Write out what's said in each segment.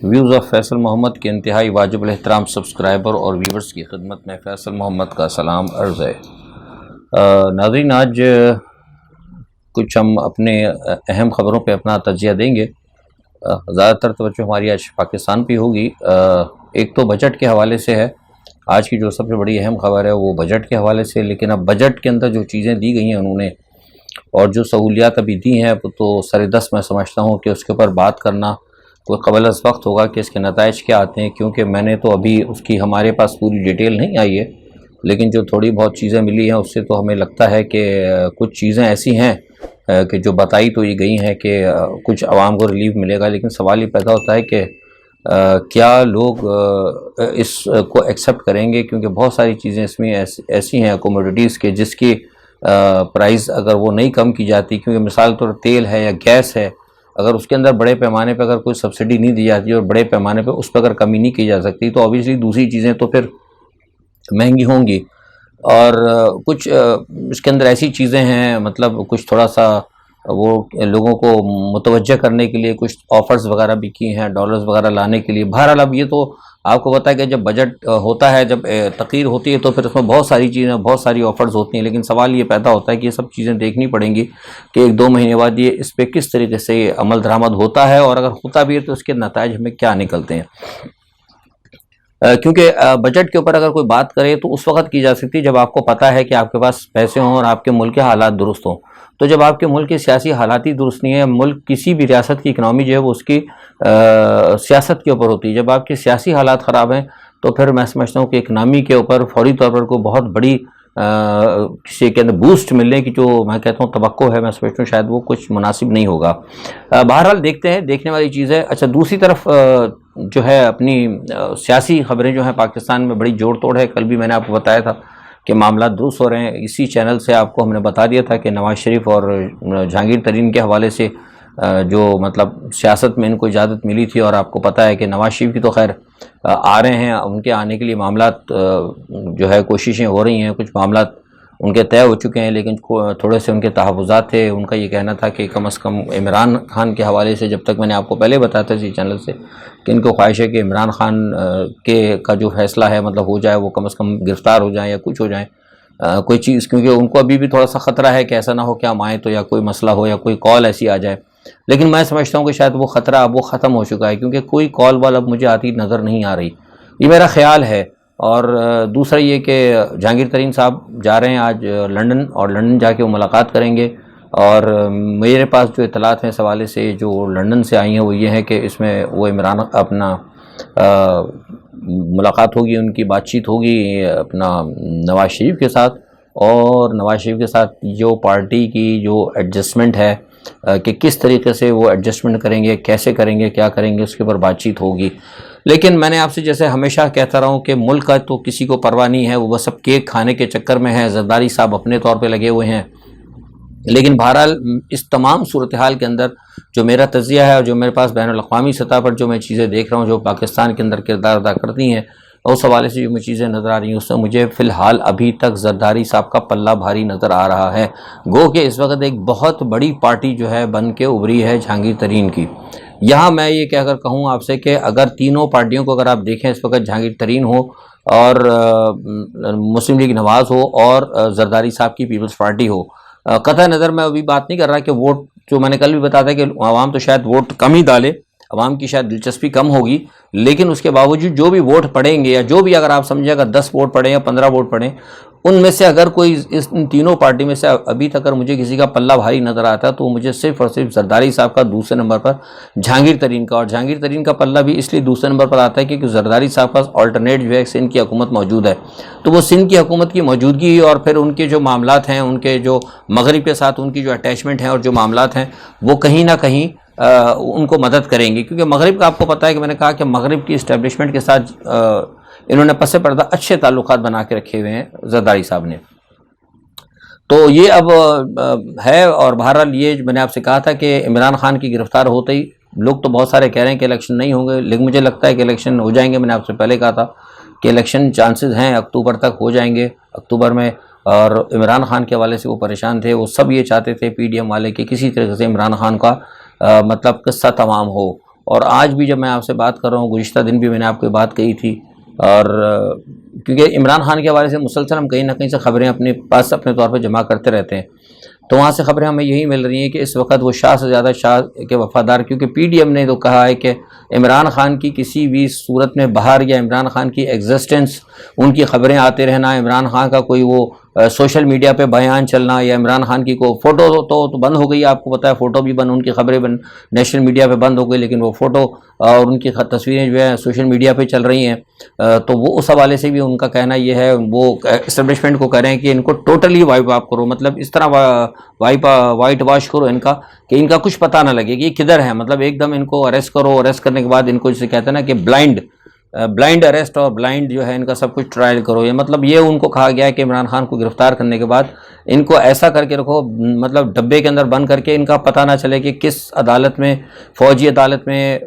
Views of Faisal محمد کے انتہائی واجب الاحترام سبسکرائبر اور ویورز کی خدمت میں فیصل محمد کا سلام عرض ہے۔ ناظرین، آج کچھ ہم اپنے اہم خبروں پہ اپنا تجزیہ دیں گے۔ زیادہ تر توجہ ہماری آج پاکستان پہ ہوگی۔ ایک تو بجٹ کے حوالے سے ہے، آج کی جو سب سے بڑی اہم خبر ہے وہ بجٹ کے حوالے سے، لیکن اب بجٹ کے اندر جو چیزیں دی گئی ہیں انہوں نے اور جو سہولیات ابھی دی ہیں تو سر دست میں سمجھتا ہوں کہ اس کے اوپر بات کرنا کوئی قبل از وقت ہوگا کہ اس کے نتائج کیا آتے ہیں، کیونکہ میں نے تو ابھی اس کی ہمارے پاس پوری ڈیٹیل نہیں آئی ہے، لیکن جو تھوڑی بہت چیزیں ملی ہیں اس سے تو ہمیں لگتا ہے کہ کچھ چیزیں ایسی ہیں کہ جو بتائی تو یہ گئی ہیں کہ کچھ عوام کو ریلیف ملے گا، لیکن سوال یہ پیدا ہوتا ہے کہ کیا لوگ اس کو ایکسیپٹ کریں گے، کیونکہ بہت ساری چیزیں اس میں ایسی ہیں کوموڈیٹیز کے جس کی پرائز اگر وہ نہیں کم کی جاتی، کیونکہ مثال طور تیل ہے یا گیس ہے، اگر اس کے اندر بڑے پیمانے پہ اگر کوئی سبسڈی نہیں دی جاتی اور بڑے پیمانے پہ اس پہ اگر کمی نہیں کی جا سکتی تو اوبیسلی دوسری چیزیں تو پھر مہنگی ہوں گی۔ اور کچھ اس کے اندر ایسی چیزیں ہیں، مطلب کچھ تھوڑا سا وہ لوگوں کو متوجہ کرنے کے لیے کچھ آفرز وغیرہ بھی کی ہیں، ڈالرز وغیرہ لانے کے لیے۔ بہرحال اب یہ تو آپ کو پتہ ہے کہ جب بجٹ ہوتا ہے، جب تقریر ہوتی ہے تو پھر اس میں بہت ساری چیزیں، بہت ساری آفرز ہوتی ہیں، لیکن سوال یہ پیدا ہوتا ہے کہ یہ سب چیزیں دیکھنی پڑیں گی کہ ایک دو مہینے بعد یہ اس پہ کس طریقے سے عمل درآمد ہوتا ہے، اور اگر ہوتا بھی ہے تو اس کے نتائج ہمیں کیا نکلتے ہیں۔ کیونکہ بجٹ کے اوپر اگر کوئی بات کرے تو اس وقت کی جا سکتی ہے جب آپ کو پتہ ہے کہ آپ کے پاس پیسے ہوں اور آپ کے ملک کے حالات درست ہوں۔ تو جب آپ کے ملک کے سیاسی حالات ہی درست نہیں ہے، ملک کسی بھی ریاست کی اکنامی جو ہے وہ اس کی سیاست کے اوپر ہوتی ہے۔ جب آپ کے سیاسی حالات خراب ہیں تو پھر میں سمجھتا ہوں کہ اکنامی کے اوپر فوری طور پر کوئی بہت بڑی کسی کے اندر بوسٹ ملنے کی جو میں کہتا ہوں توقع ہے، میں سمجھتا ہوں شاید وہ کچھ مناسب نہیں ہوگا۔ بہرحال دیکھتے ہیں، دیکھنے والی چیز ہے۔ اچھا، دوسری طرف جو ہے اپنی سیاسی خبریں جو ہیں پاکستان میں بڑی جوڑ توڑ ہے۔ کل بھی میں نے آپ کو بتایا تھا کہ معاملات درست ہو رہے ہیں، اسی چینل سے آپ کو ہم نے بتا دیا تھا کہ نواز شریف اور جہانگیر ترین کے حوالے سے جو مطلب سیاست میں ان کو اجازت ملی تھی، اور آپ کو پتہ ہے کہ نواز شریف کی تو خیر آ رہے ہیں، ان کے آنے کے لیے معاملات جو ہے کوششیں ہو رہی ہیں، کچھ معاملات ان کے طے ہو چکے ہیں، لیکن تھوڑے سے ان کے تحفظات تھے۔ ان کا یہ کہنا تھا کہ کم از کم عمران خان کے حوالے سے، جب تک میں نے آپ کو پہلے بتایا تھا اسی چینل سے کہ ان کو خواہش ہے کہ عمران خان کا جو فیصلہ ہے مطلب ہو جائے، وہ کم از کم گرفتار ہو جائیں یا کچھ ہو جائیں کوئی چیز، کیونکہ ان کو ابھی بھی تھوڑا سا خطرہ ہے کہ ایسا نہ ہو کہ ہم آئیں تو یا کوئی مسئلہ ہو یا کوئی کال ایسی آ جائے۔ لیکن میں سمجھتا ہوں کہ شاید وہ خطرہ اب وہ ختم ہو چکا ہے، کیونکہ کوئی کال وال اب مجھے آتی نظر نہیں آ رہی، یہ میرا خیال ہے۔ اور دوسرا یہ کہ جہانگیر ترین صاحب جا رہے ہیں آج لندن، اور لندن جا کے وہ ملاقات کریں گے، اور میرے پاس جو اطلاعات ہیں اس حوالے سے جو لندن سے آئی ہیں وہ یہ ہے کہ اس میں وہ عمران اپنا ملاقات ہوگی، ان کی بات چیت ہوگی اپنا نواز شریف کے ساتھ، اور نواز شریف کے ساتھ جو پارٹی کی جو ایڈجسٹمنٹ ہے کہ کس طریقے سے وہ ایڈجسٹمنٹ کریں گے، کیسے کریں گے، کیا کریں گے، اس کے اوپر بات چیت ہوگی۔ لیکن میں نے آپ سے جیسے ہمیشہ کہتا رہا ہوں کہ ملک کا تو کسی کو پرواہ نہیں ہے، وہ بس اب کیک کھانے کے چکر میں ہے، زرداری صاحب اپنے طور پہ لگے ہوئے ہیں۔ لیکن بہرحال اس تمام صورتحال کے اندر جو میرا تجزیہ ہے اور جو میرے پاس بین الاقوامی سطح پر جو میں چیزیں دیکھ رہا ہوں جو پاکستان کے اندر کردار ادا کرتی ہیں، اس حوالے سے جو مجھے چیزیں نظر آ رہی ہیں اس میں مجھے فی الحال ابھی تک زرداری صاحب کا پلہ بھاری نظر آ رہا ہے۔ گو کہ اس وقت ایک بہت بڑی پارٹی جو ہے بن کے ابھری ہے جہانگیر ترین کی۔ یہاں میں یہ کہہ کر کہوں آپ سے کہ اگر تینوں پارٹیوں کو اگر آپ دیکھیں اس وقت جہانگیر ترین ہو اور مسلم لیگ نواز ہو اور زرداری صاحب کی پیپلز پارٹی ہو، قطع نظر میں ابھی بات نہیں کر رہا کہ ووٹ، جو میں نے کل بھی بتایا تھا کہ عوام تو شاید ووٹ کم ہی ڈالے، عوام کی شاید دلچسپی کم ہوگی، لیکن اس کے باوجود جو بھی ووٹ پڑیں گے یا جو بھی اگر آپ سمجھیں اگر 10 ووٹ پڑیں یا 15 ووٹ پڑیں، ان میں سے اگر کوئی ان تینوں پارٹی میں سے ابھی تک اگر مجھے کسی کا پلہ بھاری نظر آتا ہے تو مجھے صرف اور صرف زرداری صاحب کا، دوسرے نمبر پر جہانگیر ترین کا۔ اور جہانگیر ترین کا پلہ بھی اس لیے دوسرے نمبر پر آتا ہے کیونکہ زرداری صاحب کا آلٹرنیٹ جو ہے سندھ کی حکومت موجود ہے، تو وہ سندھ کی حکومت کی موجودگی اور پھر ان کے جو معاملات ہیں، ان کے جو مغرب کے ساتھ ان کی جو اٹیچمنٹ ہیں اور جو معاملات ہیں وہ کہیں نہ کہیں ان کو مدد کریں گی، کیونکہ مغرب کا آپ کو پتہ ہے کہ میں نے کہا کہ مغرب کی اسٹیبلشمنٹ کے ساتھ انہوں نے پس پردہ اچھے تعلقات بنا کے رکھے ہوئے ہیں زرداری صاحب نے۔ تو یہ اب ہے، اور بہرحال یہ میں نے آپ سے کہا تھا کہ عمران خان کی گرفتار ہوتے ہی لوگ تو بہت سارے کہہ رہے ہیں کہ الیکشن نہیں ہوں گے، لیکن مجھے لگتا ہے کہ الیکشن ہو جائیں گے۔ میں نے آپ سے پہلے کہا تھا کہ الیکشن چانسز ہیں اکتوبر تک ہو جائیں گے، اکتوبر میں۔ اور عمران خان کے حوالے سے وہ پریشان تھے، وہ سب یہ چاہتے تھے پی ڈی ایم والے کہ کسی طریقے سے عمران خان کا مطلب قصہ تمام ہو، اور آج بھی جب میں آپ سے بات کر رہا ہوں، گزشتہ دن بھی میں نے آپ کو یہ بات کہی تھی، اور کیونکہ عمران خان کے حوالے سے مسلسل ہم کہیں نہ کہیں سے خبریں اپنے پاس اپنے طور پہ جمع کرتے رہتے ہیں، تو وہاں سے خبریں ہمیں یہی مل رہی ہیں کہ اس وقت وہ شاہ سے زیادہ شاہ کے وفادار، کیونکہ پی ڈی ایم نے تو کہا ہے کہ عمران خان کی کسی بھی صورت میں باہر یا عمران خان کی ایگزسٹنس، ان کی خبریں آتے رہنا، عمران خان کا کوئی وہ سوشل میڈیا پہ بیان چلنا، یا عمران خان کی کوئی فوٹو تو بند ہو گئی، آپ کو پتہ ہے فوٹو بھی بند، ان کی خبریں بند نیشنل میڈیا پہ بند ہو گئی، لیکن وہ فوٹو اور ان کی تصویریں جو ہے سوشل میڈیا پہ چل رہی ہیں، تو وہ اس حوالے سے بھی ان کا کہنا یہ ہے، وہ اسٹیبلشمنٹ کو کہہ رہے ہیں کہ ان کو ٹوٹلی وائپ آف کرو، مطلب اس طرح وائٹ واش کرو ان کا کہ ان کا کچھ پتہ نہ لگے کہ یہ کدھر ہے، مطلب ایک دم ان کو اریسٹ کرو، اریسٹ کرنے کے بعد ان کو جسے کہتے ہیں نا کہ بلائنڈ اریسٹ اور بلائنڈ جو ہے ان کا سب کچھ ٹرائل کرو، یہ مطلب یہ ان کو کہا گیا ہے کہ عمران خان کو گرفتار کرنے کے بعد ان کو ایسا کر کے رکھو، مطلب ڈبے کے اندر بند کر کے ان کا پتہ نہ چلے کہ کس عدالت میں، فوجی عدالت میں،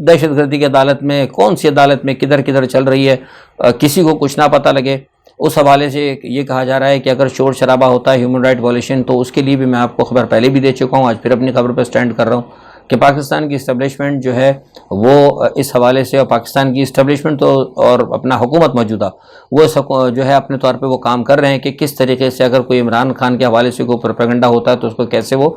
دہشت گردی کی عدالت میں، کون سی عدالت میں کدھر کدھر چل رہی ہے، کسی کو کچھ نہ پتہ لگے۔ اس حوالے سے یہ کہا جا رہا ہے کہ اگر شور شرابہ ہوتا ہے ہیومن رائٹ وائلیشن، تو اس کے لیے بھی میں آپ کو خبر پہلے بھی دے چکا ہوں، آج پھر اپنی خبر پہ سٹینڈ کر رہا ہوں کہ پاکستان کی اسٹیبلشمنٹ جو ہے وہ اس حوالے سے، اور پاکستان کی اسٹیبلشمنٹ تو اور اپنا حکومت موجودہ وہ جو ہے اپنے طور پہ وہ کام کر رہے ہیں کہ کس طریقے سے اگر کوئی عمران خان کے حوالے سے کوئی پروپیگنڈا ہوتا ہے تو اس کو کیسے وہ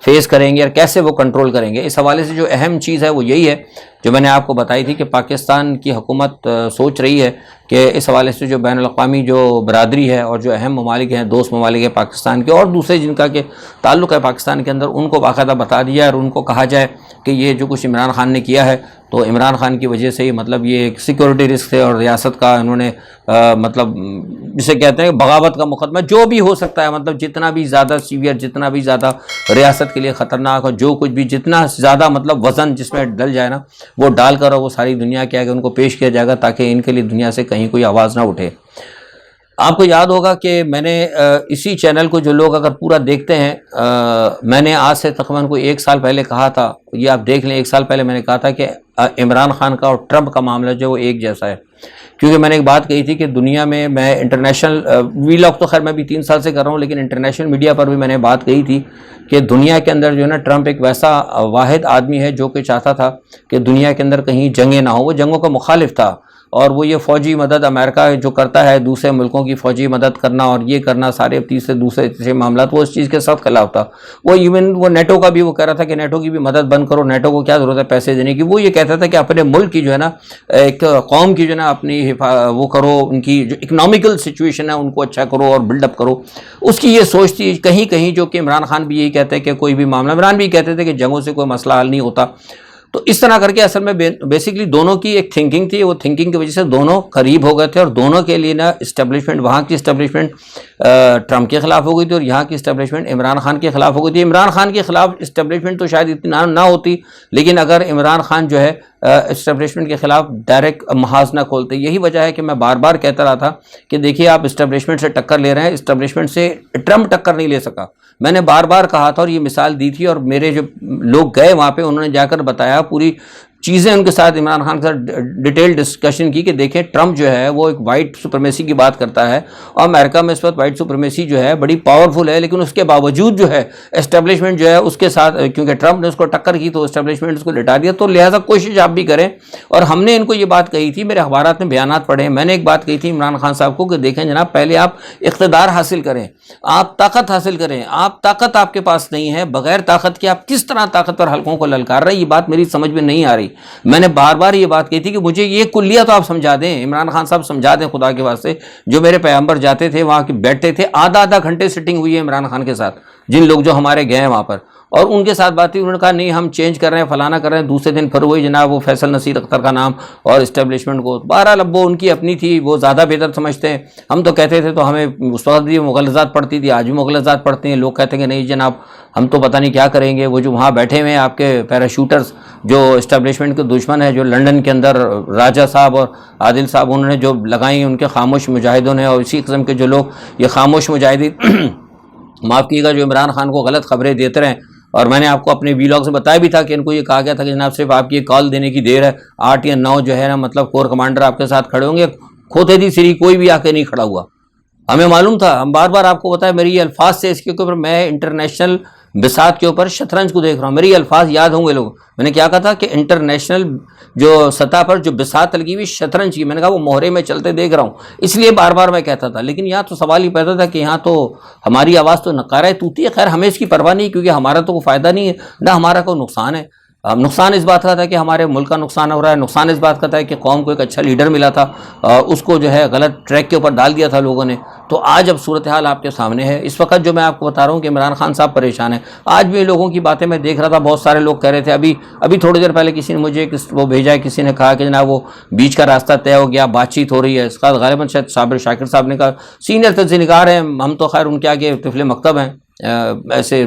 فیس کریں گے اور کیسے وہ کنٹرول کریں گے۔ اس حوالے سے جو اہم چیز ہے وہ یہی ہے جو میں نے آپ کو بتائی تھی کہ پاکستان کی حکومت سوچ رہی ہے کہ اس حوالے سے جو بین الاقوامی جو برادری ہے اور جو اہم ممالک ہیں، دوست ممالک ہیں پاکستان کے اور دوسرے جن کا کہ تعلق ہے پاکستان کے اندر، ان کو باقاعدہ بتا دیا اور ان کو کہا جائے کہ یہ جو کچھ عمران خان نے کیا ہے تو عمران خان کی وجہ سے ہی مطلب یہ ایک سیکورٹی رسک ہے، اور ریاست کا انہوں نے مطلب جسے کہتے ہیں بغاوت کا مقدمہ جو بھی ہو سکتا ہے، مطلب جتنا بھی زیادہ سیویئر، جتنا بھی زیادہ ریاست کے لیے خطرناک، اور جو کچھ بھی جتنا زیادہ مطلب وزن جس میں ڈل جائے نا وہ ڈال کر وہ ساری دنیا کے آگے ان کو پیش کیا جائے گا تاکہ ان کے لیے دنیا سے کہیں کوئی آواز نہ اٹھے۔ آپ کو یاد ہوگا کہ میں نے اسی چینل کو جو لوگ اگر پورا دیکھتے ہیں، میں نے آج سے تقریباً کوئی 1 سال پہلے کہا تھا، یہ آپ دیکھ لیں 1 سال پہلے میں نے کہا تھا کہ عمران خان کا اور ٹرمپ کا معاملہ جو وہ ایک جیسا ہے، کیونکہ میں نے ایک بات کہی تھی کہ دنیا میں انٹرنیشنل ویلاگ تو خیر میں بھی 3 سال سے کر رہا ہوں، لیکن انٹرنیشنل میڈیا پر بھی میں نے بات کہی تھی کہ دنیا کے اندر جو ہے نا ٹرمپ ایک ویسا واحد آدمی ہے جو کہ چاہتا تھا کہ دنیا کے اندر کہیں جنگیں نہ ہوں، وہ جنگوں کا مخالف تھا، اور وہ یہ فوجی مدد امریکہ جو کرتا ہے دوسرے ملکوں کی فوجی مدد کرنا اور یہ کرنا سارے دوسرے معاملات، وہ اس چیز کے سخت خلاف تھا۔ وہ ایون وہ نیٹو کا بھی وہ کہہ رہا تھا کہ نیٹو کی بھی مدد بند کرو، نیٹو کو کیا ضرورت ہے پیسے دینے کی، وہ یہ کہتا تھا کہ اپنے ملک کی جو ہے نا ایک قوم کی جو ہے نا اپنی وہ کرو، ان کی جو اکنامیکل سچویشن ہے ان کو اچھا کرو اور بلڈ اپ کرو، اس کی یہ سوچ تھی کہیں کہیں، جو کہ عمران خان بھی یہی کہتے ہیں کہ کوئی بھی معاملہ، عمران بھی کہتے تھے کہ جنگوں سے کوئی مسئلہ حل نہیں ہوتا۔ تو اس طرح کر کے اصل میں بیسکلی دونوں کی ایک تھنکنگ تھی، وہ تھنکنگ کی وجہ سے دونوں قریب ہو گئے تھے، اور دونوں کے لیے نا اسٹیبلشمنٹ، وہاں کی اسٹیبلشمنٹ ٹرمپ کے خلاف ہو گئی تھی اور یہاں کی اسٹیبلشمنٹ عمران خان کے خلاف ہو گئی تھی۔ عمران خان کے خلاف اسٹیبلشمنٹ تو شاید اتنی نہ ہوتی، لیکن اگر عمران خان جو ہے اسٹیبلشمنٹ کے خلاف ڈائریکٹ محاذ نہ کھولتے، یہی وجہ ہے کہ میں بار بار کہتا رہا تھا کہ دیکھیے آپ اسٹیبلشمنٹ سے ٹکر لے رہے ہیں، اسٹیبلشمنٹ سے ٹرمپ ٹکر نہیں لے سکا، میں نے بار بار کہا تھا اور یہ مثال دی تھی، اور میرے جو لوگ گئے وہاں پہ انہوں نے جا کر بتایا پوری چیزیں ان کے ساتھ، عمران خان کے ساتھ ڈیٹیل ڈسکشن کی کہ دیکھیں ٹرمپ جو ہے وہ ایک وائٹ سپریمیسی کی بات کرتا ہے، اور امریکہ میں اس وقت وائٹ سپریمیسی جو ہے بڑی پاورفل ہے، لیکن اس کے باوجود جو ہے اسٹیبلشمنٹ جو ہے اس کے ساتھ، کیونکہ ٹرمپ نے اس کو ٹکر کی تو اسٹیبلشمنٹ اس کو لٹا دیا، تو لہٰذا کوشش آپ بھی کریں۔ اور ہم نے ان کو یہ بات کہی تھی، میرے اخبارات میں بیانات پڑھے، میں نے ایک بات کہی تھی عمران خان صاحب کو کہ دیکھیں جناب، پہلے آپ اقتدار حاصل کریں، آپ طاقت حاصل کریں، طاقت آپ کے پاس نہیں ہے، بغیر طاقت کے آپ کس طرح طاقت پر حلقوں کو للکار رہے ہیں، یہ بات میری سمجھ میں نہیں آ رہی۔ میں نے بار بار یہ بات کہی تھی کہ مجھے یہ کلیہ تو آپ سمجھا دیں، عمران خان صاحب سمجھا دیں خدا کے واسطے، جو میرے پیغمبر جاتے تھے وہاں بیٹھتے تھے، آدھا گھنٹے سٹنگ ہوئی ہے عمران خان کے ساتھ، جن لوگ جو ہمارے گئے ہیں وہاں پر، اور ان کے ساتھ بات تھی، انہوں نے کہا نہیں ہم چینج کر رہے ہیں، فلانا کر رہے ہیں، دوسرے دن پھر وہی جناب وہ فیصل نصیر اختر کا نام اور اسٹیبلشمنٹ کو، بہرحال اب وہ ان کی اپنی تھی، وہ زیادہ بہتر سمجھتے ہیں، ہم تو کہتے تھے تو ہمیں اس وقت بھی مغلظات پڑتی تھی، آج بھی مغلظات پڑتے ہیں، لوگ کہتے ہیں کہ نہیں جناب ہم تو پتہ نہیں کیا کریں گے، وہ جو وہاں بیٹھے ہوئے ہیں آپ کے پیراشوٹرز جو اسٹیبلشمنٹ کے دشمن ہیں، جو لنڈن کے اندر راجہ صاحب اور عادل صاحب انہوں نے جو لگائی ان کے خاموش مجاہدوں نے، اور اسی قسم کے جو لوگ یہ خاموش مجاہدین معاف کیے گا جو عمران خان کو غلط خبریں دیتے رہیں، اور میں نے آپ کو اپنے ویلاگ سے بتایا بھی تھا کہ ان کو یہ کہا گیا تھا کہ جناب صرف آپ کی کال دینے کی دیر ہے، 8 یا 9 جو ہے نا مطلب کور کمانڈر آپ کے ساتھ کھڑے ہوں گے، کھوتے دی سری کوئی بھی آ کے نہیں کھڑا ہوا، ہمیں معلوم تھا، ہم بار بار آپ کو بتایا، میری یہ الفاظ سے اس کے اوپر میں انٹرنیشنل بساط کے اوپر شطرنج کو دیکھ رہا ہوں. میری الفاظ یاد ہوں گے لوگ, میں نے کیا کہا تھا کہ انٹرنیشنل جو سطح پر جو بساط لگی ہوئی شطرنج کی, میں نے کہا وہ مہرے میں چلتے دیکھ رہا ہوں, اس لیے بار بار میں کہتا تھا. لیکن یہاں تو سوال ہی پیدا تھا کہ یہاں تو ہماری آواز تو نقارہ طوطی ہے. خیر ہمیں اس کی پرواہ نہیں, کیونکہ ہمارا تو کوئی فائدہ نہیں ہے, نہ ہمارا کوئی نقصان ہے. نقصان اس بات کا تھا کہ ہمارے ملک کا نقصان ہو رہا ہے, نقصان اس بات کا تھا کہ قوم کو ایک اچھا لیڈر ملا تھا, اس کو جو ہے غلط ٹریک کے اوپر ڈال دیا تھا لوگوں نے. تو آج اب صورتحال آپ کے سامنے ہے. اس وقت جو میں آپ کو بتا رہا ہوں کہ عمران خان صاحب پریشان ہیں. آج بھی لوگوں کی باتیں میں دیکھ رہا تھا, بہت سارے لوگ کہہ رہے تھے, ابھی تھوڑی دیر پہلے کسی نے مجھے وہ بھیجا ہے, کسی نے کہا کہ جناب وہ بیچ کا راستہ طے ہو گیا, بات چیت ہو رہی ہے. اس کا غالباً شاید صابر شاکر صاحب نے کہا, سینئر تجزیہ نگار ہیں, ہم تو خیر ان کے آگے طفل مکتب ہیں, ایسے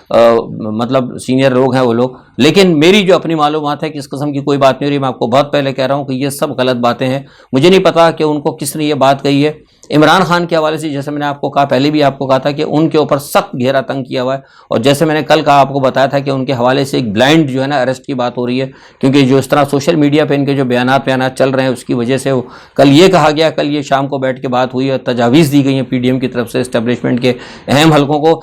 مطلب سینئر لوگ ہیں وہ لوگ. لیکن میری جو اپنی معلومات ہے کہ اس قسم کی کوئی بات نہیں ہو رہی. میں آپ کو بہت پہلے کہہ رہا ہوں کہ یہ سب غلط باتیں ہیں. مجھے نہیں پتا کہ ان کو کس نے یہ بات کہی ہے. عمران خان کے حوالے سے جیسے میں نے آپ کو کہا, پہلے بھی آپ کو کہا تھا کہ ان کے اوپر سخت گھیرا تنگ کیا ہوا ہے. اور جیسے میں نے کل کہا, آپ کو بتایا تھا کہ ان کے حوالے سے ایک بلائنڈ جو ہے نا اریسٹ کی بات ہو رہی ہے, کیونکہ جو اس طرح سوشل میڈیا پہ ان کے جو بیانات چل رہے ہیں اس کی وجہ سے کل یہ کہا گیا, کل یہ شام کو بیٹھ کے بات ہوئی اور تجاویز دی گئی ہیں پی ڈی ایم کی طرف سے اسٹیبلشمنٹ کے اہم حلقوں کو,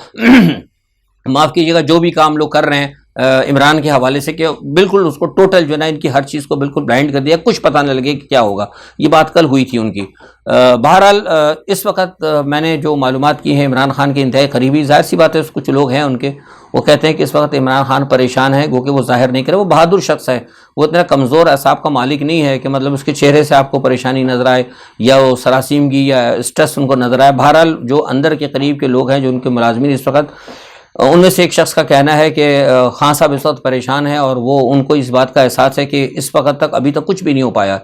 معاف کیجیے گا, جو بھی کام لوگ کر رہے ہیں عمران کے حوالے سے, کہ بالکل اس کو ٹوٹل جو ہے نا ان کی ہر چیز کو بالکل بلائنڈ کر دیا, کچھ پتہ نہ لگے کہ کیا ہوگا. یہ بات کل ہوئی تھی ان کی. بہرحال اس وقت میں نے جو معلومات کی ہیں عمران خان کے انتہائی قریبی, ظاہر سی بات ہے کچھ لوگ ہیں ان کے, وہ کہتے ہیں کہ اس وقت عمران خان پریشان ہے, گو کہ وہ ظاہر نہیں کرے. وہ بہادر شخص ہے, وہ اتنا کمزور اعصاب کا مالک نہیں ہے کہ مطلب اس کے چہرے سے آپ کو پریشانی نظر آئے یا وہ سراسیمگی یا اسٹریس ان کو نظر آئے. بہرحال جو اندر کے قریب کے لوگ ہیں, جو ان کے ملازمین اس وقت, ان میں سے ایک شخص کا کہنا ہے کہ خان صاحب اس وقت پریشان ہیں, اور وہ ان کو اس بات کا احساس ہے کہ اس وقت تک ابھی تک کچھ بھی نہیں ہو پایا.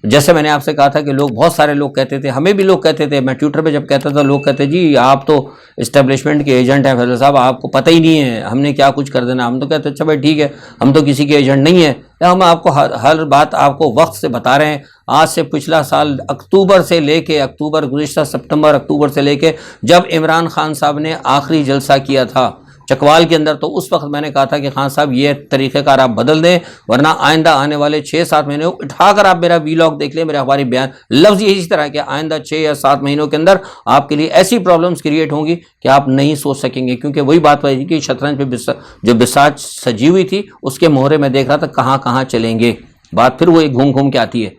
جیسے میں نے آپ سے کہا تھا کہ لوگ, بہت سارے لوگ کہتے تھے, ہمیں بھی لوگ کہتے تھے, میں ٹویٹر پہ جب کہتا تھا لوگ کہتے جی آپ تو اسٹیبلشمنٹ کے ایجنٹ ہیں فیصل صاحب, آپ کو پتہ ہی نہیں ہے ہم نے کیا کچھ کر دینا. ہم تو کہتے اچھا بھائی ٹھیک ہے, ہم تو کسی کے ایجنٹ نہیں ہیں, ہم آپ کو ہر بات آپ کو وقت سے بتا رہے ہیں. آج سے پچھلا سال اکتوبر سے لے کے گزشتہ سپتمبر اکتوبر سے لے کے جب عمران خان صاحب نے آخری جلسہ کیا تھا چکوال کے اندر, تو اس وقت میں نے کہا تھا کہ خان صاحب یہ طریقہ کار آپ بدل دیں, ورنہ آئندہ آنے والے 6-7 مہینوں اٹھا کر آپ میرا ویلاگ دیکھ لیں, میرے ہماری بیان لفظ یہی طرح کہ آئندہ 6 یا 7 مہینوں کے اندر آپ کے لیے ایسی پرابلمز کریٹ ہوں گی کہ آپ نہیں سوچ سکیں گے. کیونکہ وہی بات ہوئی کہ شطرنج پہ جو بساط سجی ہوئی تھی اس کے مہرے میں دیکھ رہا تھا کہاں کہاں چلیں گے, بات پھر وہ ایک گھوم کے آتی ہے.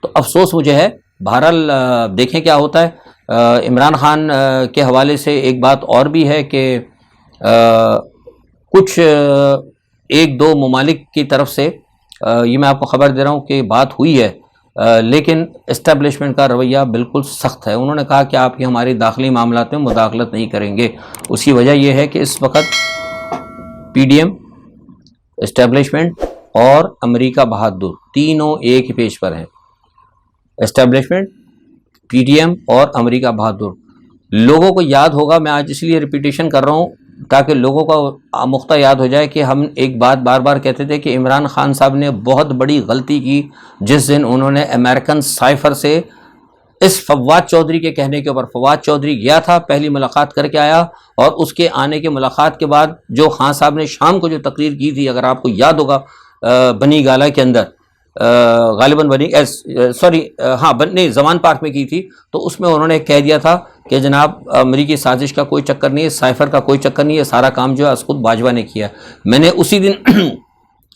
تو افسوس مجھے ہے. بہرحال دیکھیں کیا ہوتا ہے. عمران خان کے حوالے سے ایک بات اور بھی ہے کہ کچھ 1-2 ممالک کی طرف سے یہ میں آپ کو خبر دے رہا ہوں کہ بات ہوئی ہے, لیکن اسٹیبلشمنٹ کا رویہ بالکل سخت ہے. انہوں نے کہا کہ آپ کی ہماری داخلی معاملات میں مداخلت نہیں کریں گے. اس کی وجہ یہ ہے کہ اس وقت پی ڈی ایم, اسٹیبلشمنٹ اور امریکہ بہادر تینوں ایک ہی پیج پر ہیں. اسٹیبلشمنٹ, پی ڈی ایم اور امریکہ بہادر. لوگوں کو یاد ہوگا, میں آج اس لیے ریپیٹیشن کر رہا ہوں تاکہ لوگوں کا مختہ یاد ہو جائے کہ ہم ایک بات بار بار کہتے تھے کہ عمران خان صاحب نے بہت بڑی غلطی کی جس دن انہوں نے امریکن سائفر سے اس فواد چودھری کے کہنے کے اوپر, فواد چودھری گیا تھا, پہلی ملاقات کر کے آیا, اور اس کے آنے کے ملاقات کے بعد جو خان صاحب نے شام کو جو تقریر کی تھی, اگر آپ کو یاد ہوگا, بنی گالا کے اندر, غالباً زمان پارک میں کی تھی, تو اس میں انہوں نے کہہ دیا تھا کہ جناب امریکی سازش کا کوئی چکر نہیں ہے, سائفر کا کوئی چکر نہیں ہے, سارا کام جو ہے اسقد باجوہ نے کیا. میں نے اسی دن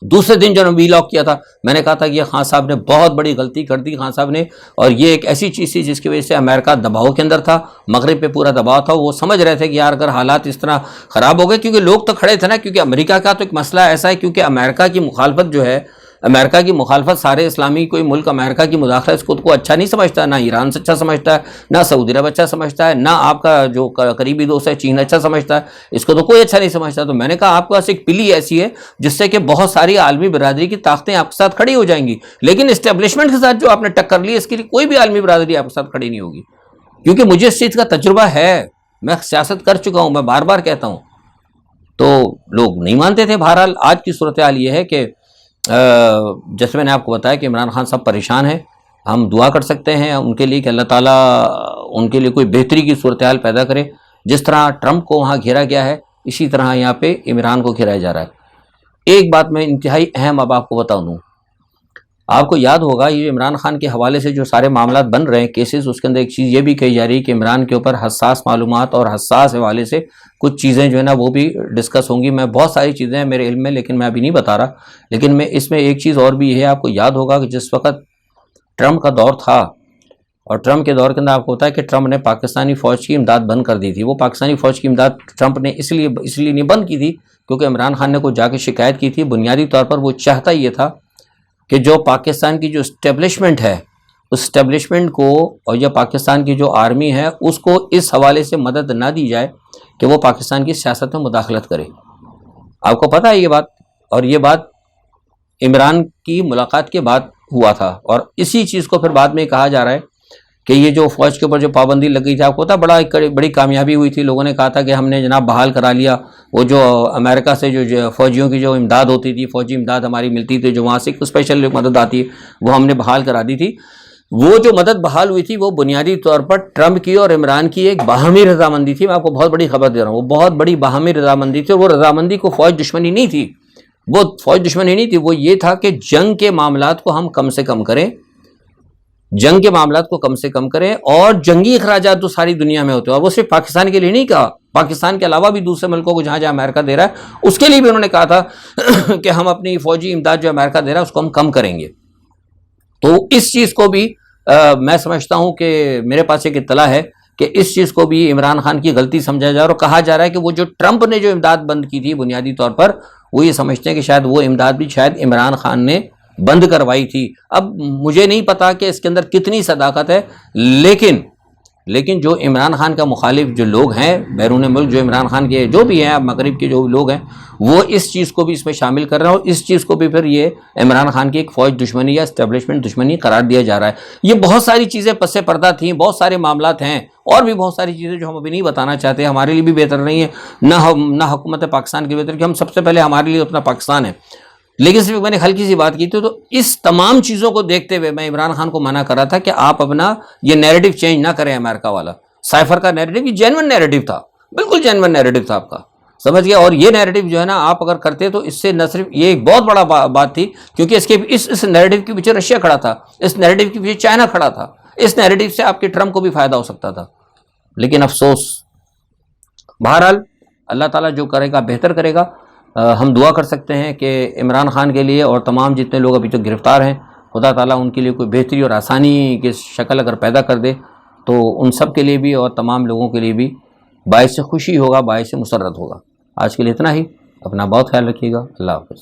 دوسرے دن جو ویلاگ کیا تھا, میں نے کہا تھا کہ یہ خان صاحب نے بہت بڑی غلطی کر دی خان صاحب نے, اور یہ ایک ایسی چیز تھی جس کی وجہ سے امریکہ دباؤ کے اندر تھا, مغرب پہ پورا دباؤ تھا. وہ سمجھ رہے تھے کہ یار اگر حالات اس طرح خراب ہو گئے, کیونکہ لوگ تو کھڑے تھے نا, کیونکہ امریکہ کا تو ایک مسئلہ ایسا ہے, کیونکہ امریکہ کی مخالفت جو ہے, امریکہ کی مخالفت سارے اسلامی کوئی ملک امریکہ کی مداخلت اس کو اچھا نہیں سمجھتا, نہ ایران سے اچھا سمجھتا ہے, نہ سعودی عرب اچھا سمجھتا ہے, نہ آپ کا جو قریبی دوست ہے چین اچھا سمجھتا ہے, اس کو تو کوئی اچھا نہیں سمجھتا. تو میں نے کہا آپ کے پاس ایک پلی ایسی ہے جس سے کہ بہت ساری عالمی برادری کی طاقتیں آپ کے ساتھ کھڑی ہو جائیں گی, لیکن اسٹیبلشمنٹ کے ساتھ جو آپ نے ٹکر لی اس کے لیے کوئی بھی عالمی برادری آپ کے ساتھ کھڑی نہیں ہوگی, کیونکہ مجھے اس چیز کا تجربہ ہے, میں سیاست کر چکا ہوں, میں بار بار کہتا ہوں. تو لوگ نہیں مانتے تھے. بہرحال آج کی صورتحال یہ ہے کہ جیسے میں نے آپ کو بتایا کہ عمران خان صاحب پریشان ہیں. ہم دعا کر سکتے ہیں ان کے لیے کہ اللہ تعالیٰ ان کے لیے کوئی بہتری کی صورتحال پیدا کرے. جس طرح ٹرمپ کو وہاں گھیرا گیا ہے, اسی طرح یہاں پہ عمران کو گھیرایا جا رہا ہے. ایک بات میں انتہائی اہم اب آپ کو بتا دوں, آپ کو یاد ہوگا یہ عمران خان کے حوالے سے جو سارے معاملات بن رہے ہیں کیسز، اس کے اندر ایک چیز یہ بھی کہی جا رہی ہے کہ عمران کے اوپر حساس معلومات اور حساس حوالے سے کچھ چیزیں جو ہے نا وہ بھی ڈسکس ہوں گی. میں بہت ساری چیزیں ہیں میرے علم میں لیکن میں ابھی نہیں بتا رہا. لیکن میں اس میں ایک چیز اور بھی ہے، آپ کو یاد ہوگا کہ جس وقت ٹرمپ کا دور تھا اور ٹرمپ کے دور کے اندر آپ کو پتا ہے کہ ٹرمپ نے پاکستانی فوج کی امداد بند کر دی تھی. وہ پاکستانی فوج کی امداد ٹرمپ نے اس لیے نہیں بند کی تھی کیونکہ عمران خان نے کو جا کے شکایت کی تھی. بنیادی طور پر وہ چاہتا یہ تھا کہ جو پاکستان کی جو اسٹیبلشمنٹ ہے اس اسٹیبلشمنٹ کو اور یا پاکستان کی جو آرمی ہے اس کو اس حوالے سے مدد نہ دی جائے کہ وہ پاکستان کی سیاست میں مداخلت کرے. آپ کو پتہ ہے یہ بات، اور یہ بات عمران کی ملاقات کے بعد ہوا تھا. اور اسی چیز کو پھر بعد میں کہا جا رہا ہے کہ یہ جو فوج کے اوپر جو پابندی لگ گئی تھی، آپ کو پتا بڑی کامیابی ہوئی تھی. لوگوں نے کہا تھا کہ ہم نے جناب بحال کرا لیا وہ جو امریکہ سے جو فوجیوں کی جو امداد ہوتی تھی، فوجی امداد ہماری ملتی تھی، جو وہاں سے اسپیشل مدد آتی ہے وہ ہم نے بحال کرا دی تھی. وہ جو مدد بحال ہوئی تھی وہ بنیادی طور پر ٹرمپ کی اور عمران کی ایک باہمی رضامندی تھی. میں آپ کو بہت بڑی خبر دے رہا ہوں، وہ بہت بڑی باہمی رضامندی تھی. اور وہ رضامندی کو فوج دشمنی نہیں تھی، وہ فوج دشمنی نہیں تھی، وہ یہ تھا کہ جنگ کے معاملات کو ہم کم سے کم کریں، جنگ کے معاملات کو کم سے کم کریں. اور جنگی اخراجات تو ساری دنیا میں ہوتے ہیں، اور وہ صرف پاکستان کے لیے نہیں کہا، پاکستان کے علاوہ بھی دوسرے ملکوں کو جہاں جہاں امریکہ دے رہا ہے اس کے لیے بھی انہوں نے کہا تھا کہ ہم اپنی فوجی امداد جو امریکہ دے رہا ہے اس کو ہم کم کریں گے. تو اس چیز کو بھی میں سمجھتا ہوں کہ میرے پاس ایک اطلاع ہے کہ اس چیز کو بھی عمران خان کی غلطی سمجھا جا رہا ہے. اور کہا جا رہا ہے کہ وہ جو ٹرمپ نے جو امداد بند کی تھی بنیادی طور پر وہ یہ سمجھتے ہیں کہ شاید وہ امداد بھی شاید عمران خان نے بند کروائی تھی. اب مجھے نہیں پتا کہ اس کے اندر کتنی صداقت ہے، لیکن جو عمران خان کا مخالف جو لوگ ہیں بیرون ملک، جو عمران خان کے جو بھی ہیں مغرب کے جو لوگ ہیں، وہ اس چیز کو بھی اس میں شامل کر رہے ہیں اور اس چیز کو بھی پھر یہ عمران خان کی ایک فوج دشمنی یا اسٹیبلشمنٹ دشمنی قرار دیا جا رہا ہے. یہ بہت ساری چیزیں پس پردہ تھیں، بہت سارے معاملات ہیں اور بھی بہت ساری چیزیں جو ہم ابھی نہیں بتانا چاہتے. ہمارے لیے بھی بہتر نہیں ہے، نہ حکومت پاکستان کی بہتر، کہ ہم سب سے پہلے ہمارے لیے اپنا پاکستان ہے. لیکن صرف میں نے ہلکی سی بات کی تھی. تو اس تمام چیزوں کو دیکھتے ہوئے میں عمران خان کو منع کر رہا تھا کہ آپ اپنا یہ نیریٹو چینج نہ کریں. امریکہ والا سائفر کا نیریٹو یہ جینوئن نیریٹو تھا، بالکل جینوئن نیریٹو تھا آپ کا، سمجھ گیا. اور یہ نیریٹو جو ہے نا آپ اگر کرتے تو اس سے نہ صرف یہ ایک بہت بڑا بات تھی کیونکہ اس نیریٹو کے پیچھے رشیا کھڑا تھا، اس نیریٹو کے پیچھے چائنا کھڑا تھا، اس نیریٹو سے آپ کے ٹرمپ کو بھی فائدہ ہو سکتا تھا. لیکن افسوس، بہرحال اللہ تعالیٰ جو کرے گا بہتر کرے گا. ہم دعا کر سکتے ہیں کہ عمران خان کے لیے اور تمام جتنے لوگ ابھی تک گرفتار ہیں خدا تعالیٰ ان کے لیے کوئی بہتری اور آسانی کی شکل اگر پیدا کر دے تو ان سب کے لیے بھی اور تمام لوگوں کے لیے بھی باعث خوشی ہوگا، باعث مسرت ہوگا. آج کے لیے اتنا ہی. اپنا بہت خیال رکھیے گا. اللہ حافظ.